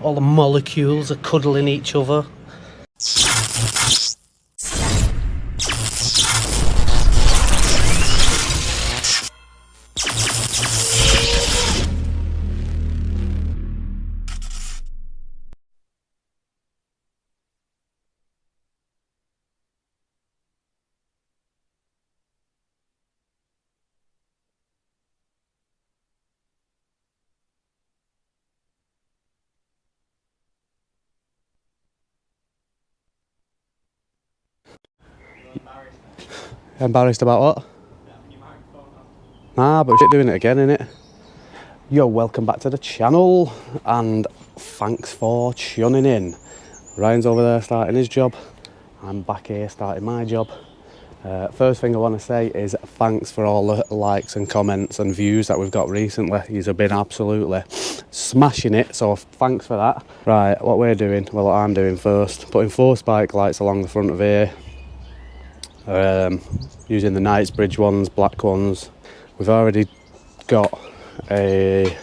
All the molecules are cuddling each other. Embarrassed about what? Nah, but shit doing it again, innit? Yo, welcome back to the channel, and thanks for tuning in. Ryan's over there starting his job. I'm back here starting my job. First thing I want to say is thanks for all the likes and comments and views that we've got recently. You've been absolutely smashing it, so thanks for that. Right, what we're doing, well, what I'm doing first, putting 4 spike lights along the front of here. Using the Knightsbridge ones, black ones. We've already got a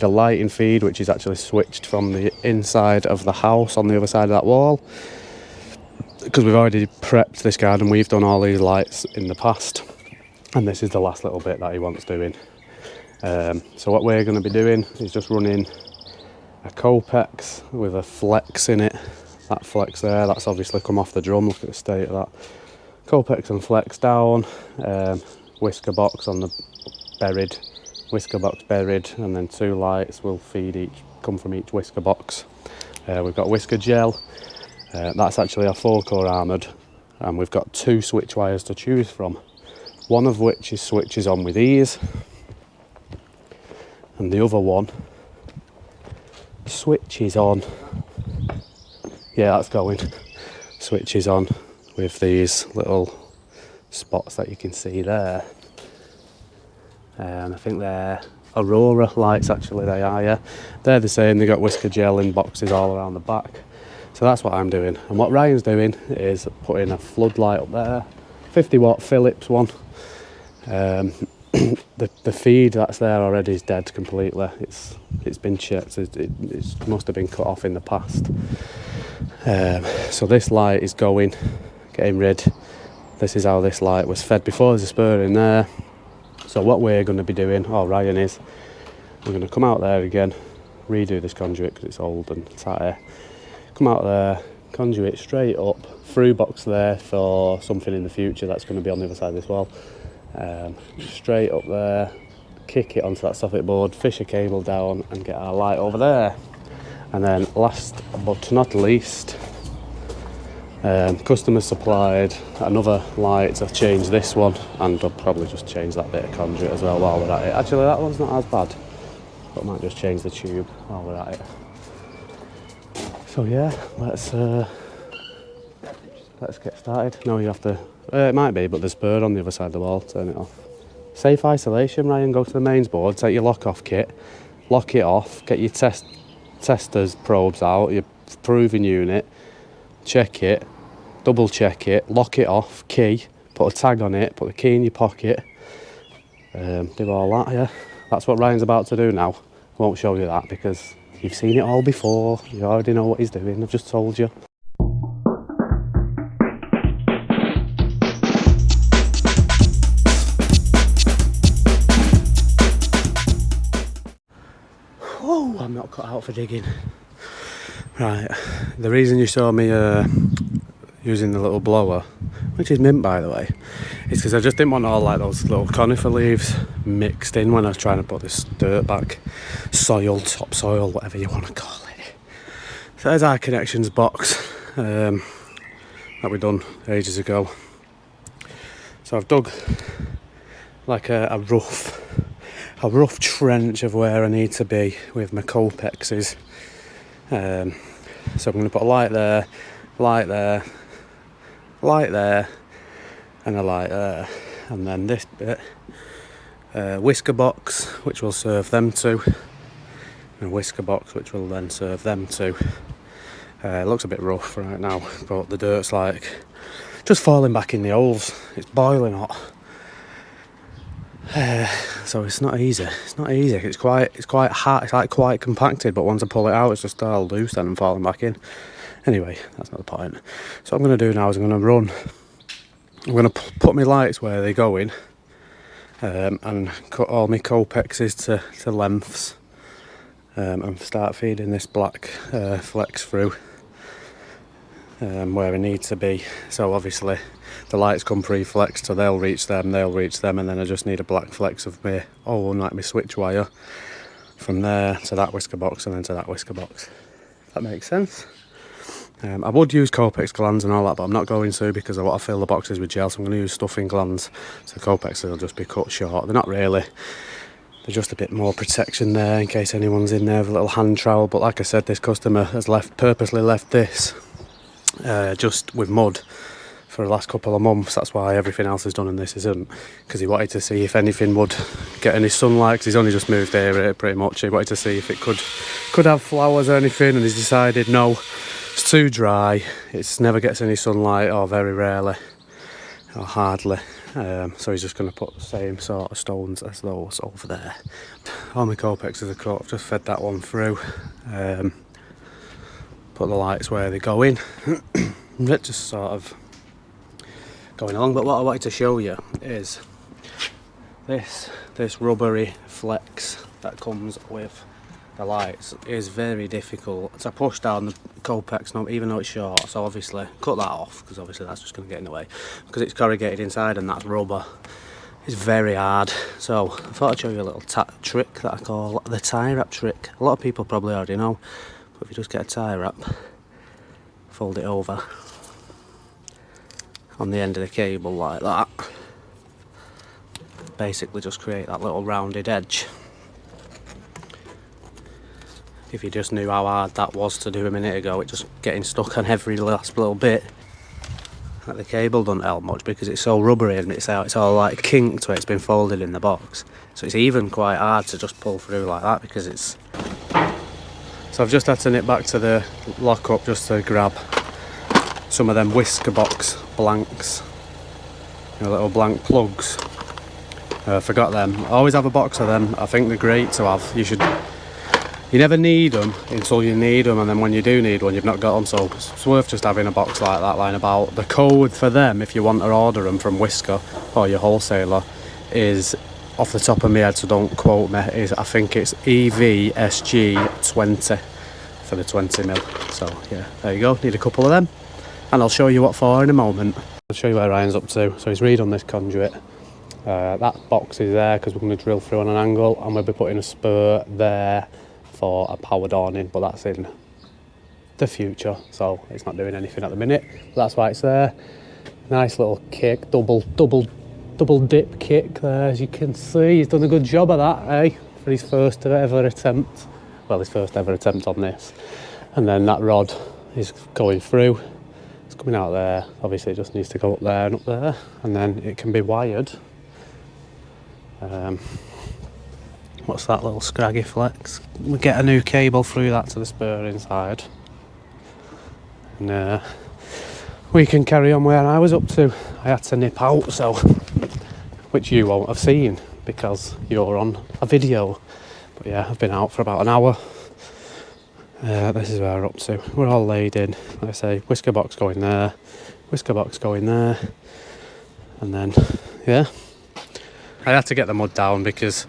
lighting feed, which is actually switched from the inside of the house on the other side of that wall, because we've already prepped this garden. We've done all these lights in the past, and this is the last little bit that he wants doing. So what we're going to be doing is just running a Copex with a flex in it. That flex there, that's obviously come off the drum. Look at the state of that. Copex and flex down, whisker box on the buried, whisker box buried, and then 2 lights will come from each whisker box. We've got whisker gel, that's actually our 4-core armoured, and we've got 2 switch wires to choose from, one of which is switches on with ease, and the other one switches on, yeah, that's going, switches on with these little spots that you can see there. I think they're Aurora lights, actually they are, yeah. They're the same, they got whisker gel in boxes all around the back. So that's what I'm doing. And what Ryan's doing is putting a floodlight up there, 50 watt Philips one. The feed that's there already is dead completely. It's been checked, it must have been cut off in the past. So this light is going, getting rid. This is how this light was fed before. There's a spur in there. So what we're going to be doing, or Ryan is, we're going to come out there again, redo this conduit because it's old and tight. Come out there, conduit straight up, through box there for something in the future that's going to be on the other side of this wall. Straight up there, kick it onto that soffit board, fish a cable down and get our light over there. And then last but not least, customer supplied another light to change this one, and I'll probably just change that bit of conduit as well while we're at it. Actually, that one's not as bad, but I might just change the tube while we're at it. So yeah, let's get started. No, you have to, it might be, but there's a bird on the other side of the wall. Turn it off. Safe isolation, Ryan. Go to the mains board, take your lock off kit, lock it off, get your testers probes out, your proving unit, check it, double check it, lock it off, key, put a tag on it, put the key in your pocket, do all that, yeah. That's what Ryan's about to do now. I won't show you that because you've seen it all before, you already know what he's doing, I've just told you. Whoa, I'm not cut out for digging. Right, the reason you saw me using the little blower, which is mint by the way, is because I just didn't want all like those little conifer leaves mixed in when I was trying to put this dirt back, soil, topsoil, whatever you want to call it. So there's our connections box that we done ages ago. So I've dug like a rough trench of where I need to be with my Copexes. So I'm going to put a light there, light there, light there, and a light there, and then this bit, whisker box, which will serve them two, and a whisker box which will then serve them two. It looks a bit rough right now, but the dirt's like just falling back in the holes. It's boiling hot. So it's not easy. It's not easy. It's quite hard. It's like quite compacted, but once I pull it out, it's just all loose then and falling back in. Anyway, that's not the point. So what I'm going to do now is I'm going to run. I'm going to put my lights where they go in, and cut all my Copexes to lengths, and start feeding this black flex through where I need to be. So obviously the lights come pre-flexed, so they'll reach them, and then I just need a black flex of my own, like my switch wire, from there to that whisker box and then to that whisker box. If that makes sense. I would use Copex glands and all that, but I'm not going to because I want to fill the boxes with gel, so I'm going to use stuffing glands. So Copexes will just be cut short. They're not really, they're just a bit more protection there in case anyone's in there with a little hand trowel. But like I said, this customer has purposely left this just with mud for the last couple of months. That's why everything else is done and this isn't, because he wanted to see if anything would get any sunlight, because he's only just moved here pretty much. He wanted to see if it could have flowers or anything, and he's decided no, it's too dry, it never gets any sunlight, or very rarely, or hardly. So he's just going to put the same sort of stones as those over there. All my Copexes are cut. I've just fed that one through, put the lights where they go in. It's just sort of going along. But what I wanted to show you is this rubbery flex that comes with the lights is very difficult to push down the Copex knob, even though it's short. So obviously cut that off, because obviously that's just going to get in the way, because it's corrugated inside and that's rubber. It's very hard. So I thought I'd show you a little trick that I call the tie wrap trick. A lot of people probably already know, but if you just get a tie wrap, fold it over on the end of the cable like that, basically just create that little rounded edge. If you just knew how hard that was to do a minute ago, it just getting stuck on every last little bit. Like the cable doesn't help much because it's so rubbery and it's all like kinked where it's been folded in the box. So it's even quite hard to just pull through like that because it's... So I've just had to nip back to the lock-up just to grab some of them whisker box blanks, little blank plugs. I forgot them. I always have a box of them. I think they're great to have. You never need them until you need them, and then when you do need one, you've not got them. So it's worth just having a box like that lying about. The code for them, if you want to order them from Whisker or your wholesaler, is off the top of my head, so don't quote me. I think it's EVSG20 for the 20mm. So yeah, there you go. Need a couple of them. And I'll show you what for in a moment. I'll show you where Ryan's up to. So he's redone this conduit. That box is there because we're going to drill through on an angle, and we'll be putting a spur there for a powered awning, but that's in the future, so it's not doing anything at the minute. But that's why it's there. Nice little kick, double dip kick there, as you can see. He's done a good job of that, eh? For his first ever attempt. Well, his first ever attempt on this. And then that rod is going through. It's coming out there. Obviously, it just needs to go up there and up there, and then it can be wired. What's that little scraggy flex? We get a new cable through that to the spur inside. And we can carry on where I was up to. I had to nip out, so, which you won't have seen because you're on a video. But yeah, I've been out for about an hour. This is where we're up to. We're all laid in. Like I say, whisker box going there, whisker box going there. And then, yeah. I had to get the mud down because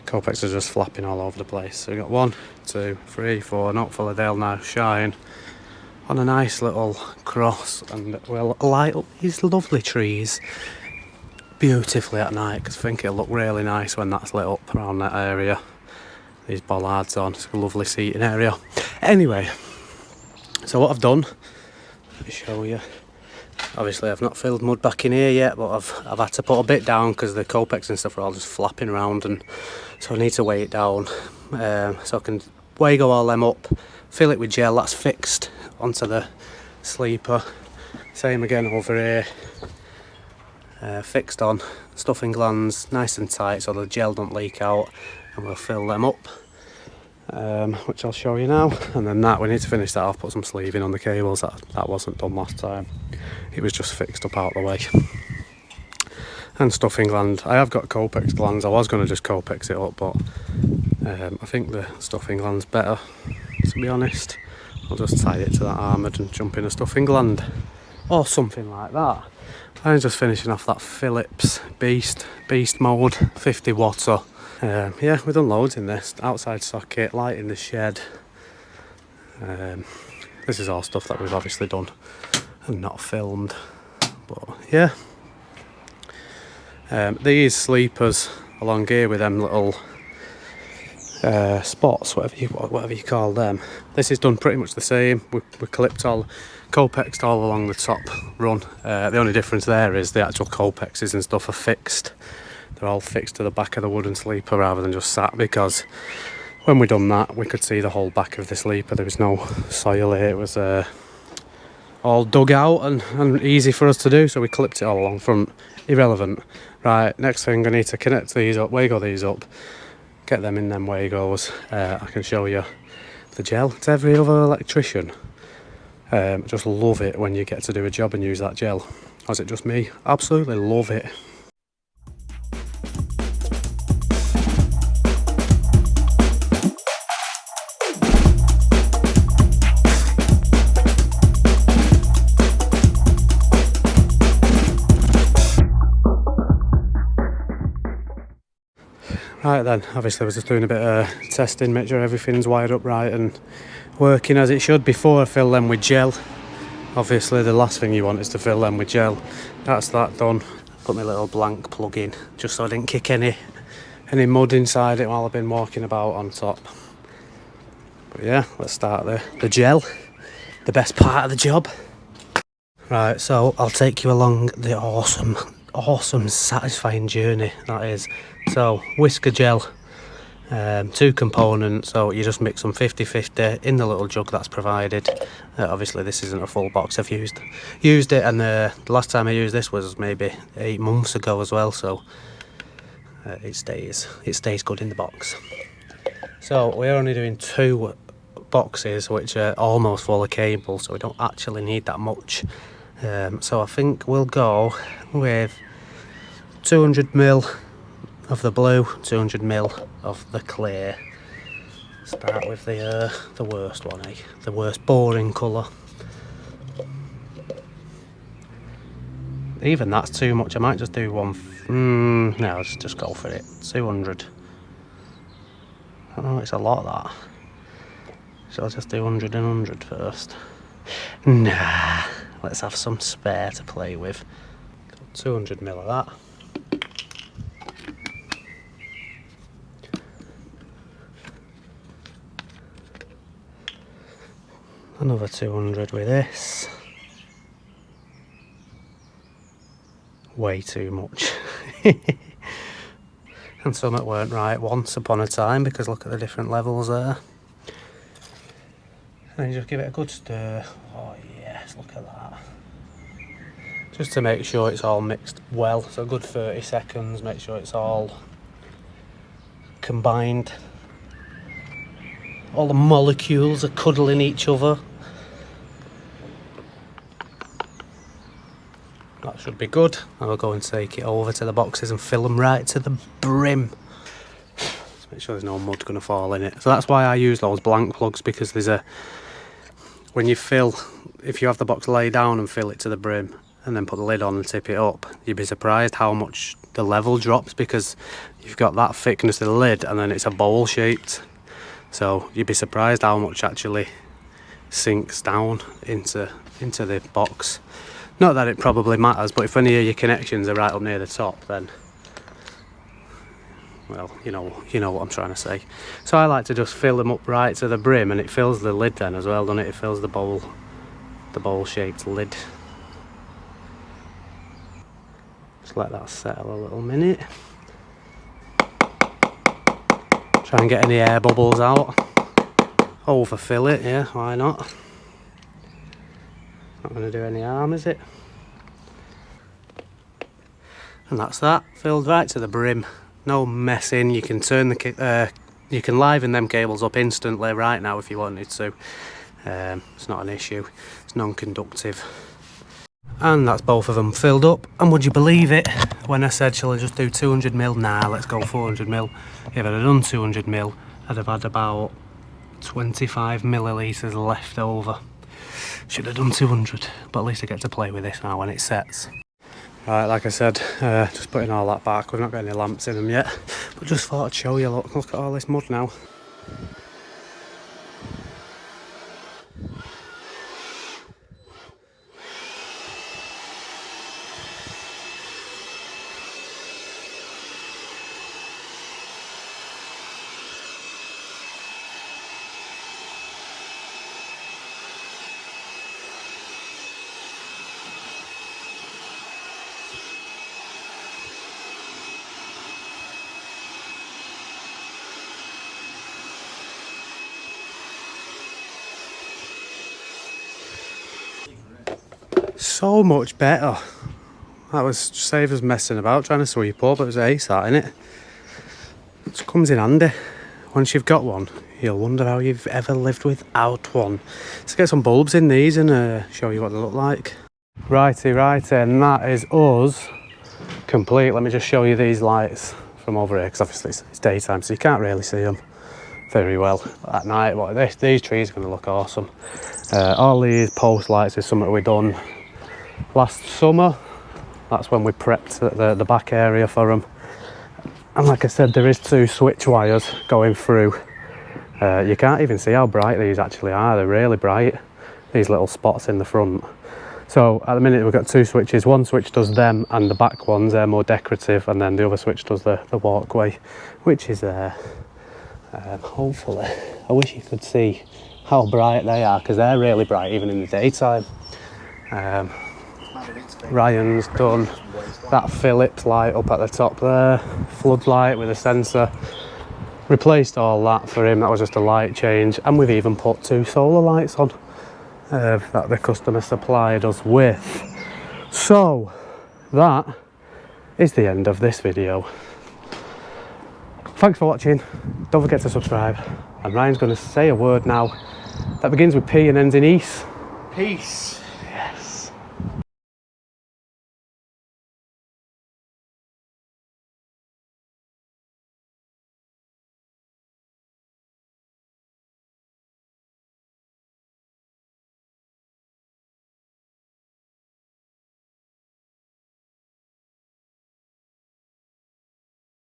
Copex are just flapping all over the place. So we got 1, 2, 3, 4, and hopefully they'll now shine on a nice little cross, and we'll light up these lovely trees beautifully at night, because I think it'll look really nice when that's lit up around that area. These bollards on, it's a lovely seating area. Anyway, so what I've done, let me show you. Obviously I've not filled mud back in here yet, but I've had to put a bit down because the Copex and stuff are all just flapping around, and so I need to weigh it down so I can Wago all them up, fill it with gel. That's fixed onto the sleeper. Same again over here, fixed on, stuffing glands nice and tight so the gel don't leak out, and we'll fill them up, which I'll show you now. And then that, we need to finish that off, put some sleeving on the cables. That wasn't done last time, it was just fixed up out the way. and stuffing gland. I have got Copex glands. I was going to just Copex it up, but I think the stuffing gland's better, to be honest. I'll just tie it to that armoured and jump in a stuffing gland or something like that. I'm just finishing off that Philips beast mode 50 watter. Yeah, we've done loads in this. Outside socket, light in the shed. This is all stuff that we've obviously done and not filmed, but yeah. These sleepers along here with them little spots, whatever you call them. This is done pretty much the same. We clipped all, Copexed all along the top run. The only difference there is the actual Copexes and stuff are fixed. They're all fixed to the back of the wooden sleeper rather than just sat, because when we done that we could see the whole back of the sleeper. There was no soil here. It was all dug out and easy for us to do, so we clipped it all along front. Irrelevant. Right, next thing, I need to connect these up, Wago these up, get them in them Wagos. I can show you the gel. It's every other electrician. Just love it when you get to do a job and use that gel. Or is it just me? Absolutely love it. Right then, obviously I was just doing a bit of testing, make sure everything's wired up right and working as it should before I fill them with gel. Obviously the last thing you want is to fill them with gel. That's that done. Put my little blank plug in just so I didn't kick any mud inside it while I've been walking about on top. But yeah, let's start the gel, the best part of the job. Right, so I'll take you along the awesome satisfying journey that is. So whisker gel, 2 components, so you just mix them 50-50 in the little jug that's provided. Obviously this isn't a full box. I've used it, and the last time I used this was maybe 8 months ago as well, so it stays good in the box. So we're only doing 2 boxes which are almost full of cable, so we don't actually need that much. So I think we'll go with 200ml of the blue, 200ml of the clear. Start with the worst one, eh? The worst boring colour. Even that's too much. I might just do one. No, let's just go for it. 200. I know it's a lot, that. So I'll just do 100 and 100 first. Nah, let's have some spare to play with. 200ml of that. Another 200 with this. Way too much. And some that weren't right once upon a time, because look at the different levels there. And then you just give it a good stir. Oh yes, look at that. Just to make sure it's all mixed well. So a good 30 seconds, make sure it's all combined. All the molecules are cuddling each other. That should be good. And we'll go and take it over to the boxes and fill them right to the brim. Just make sure there's no mud going to fall in it. So that's why I use those blank plugs, because there's when you fill, if you have the box lay down and fill it to the brim and then put the lid on and tip it up, you'd be surprised how much the level drops, because you've got that thickness of the lid and then it's a bowl shaped. So you'd be surprised how much actually sinks down into the box. Not that it probably matters, but if any of your connections are right up near the top, then, well, you know what I'm trying to say. So I like to just fill them up right to the brim, and it fills the lid then as well, doesn't it? It fills the bowl shaped lid. Just let that settle a little minute. Try and get any air bubbles out. Overfill it, yeah, why not? Not going to do any harm, is it? And that's that, filled right to the brim. No messing. You can turn you can liven them cables up instantly right now if you wanted to. It's not an issue. It's non-conductive. And that's both of them filled up. And would you believe it? when I said shall I just do 200ml, nah, let's go 400ml. If I'd have done 200ml, I'd have had about 25 millilitres left over. Should have done 200, but at least I get to play with this now when it sets. Right, like I said, just putting all that back. We've not got any lamps in them yet, but just thought I'd show you. Look at all this mud now. So much better. That was save us messing about trying to sweep up. It was ace that, innit? It comes in handy. Once you've got one, you'll wonder how you've ever lived without one. Let's get some bulbs in these and show you what they look like. Righty, and that is us complete. Let me just show you these lights from over here, because obviously it's daytime, so you can't really see them very well. At night, these trees are going to look awesome. All these post lights is something we've done last summer. That's when we prepped the back area for them. And like I said, there is 2 switch wires going through. You can't even see how bright these actually are. They're really bright, these little spots in the front. So at the minute we've got 2 switches. One switch does them and the back ones, they're more decorative, and then the other switch does the walkway, which is hopefully, I wish you could see how bright they are, because they're really bright even in the daytime. Ryan's done that Philips light up at the top there, floodlight with a sensor. Replaced all that for him. That was just a light change, and we've even put 2 solar lights on that the customer supplied us with. So that is the end of this video. Thanks for watching. Don't forget to subscribe, and Ryan's going to say a word now that begins with P and ends in ease. Peace.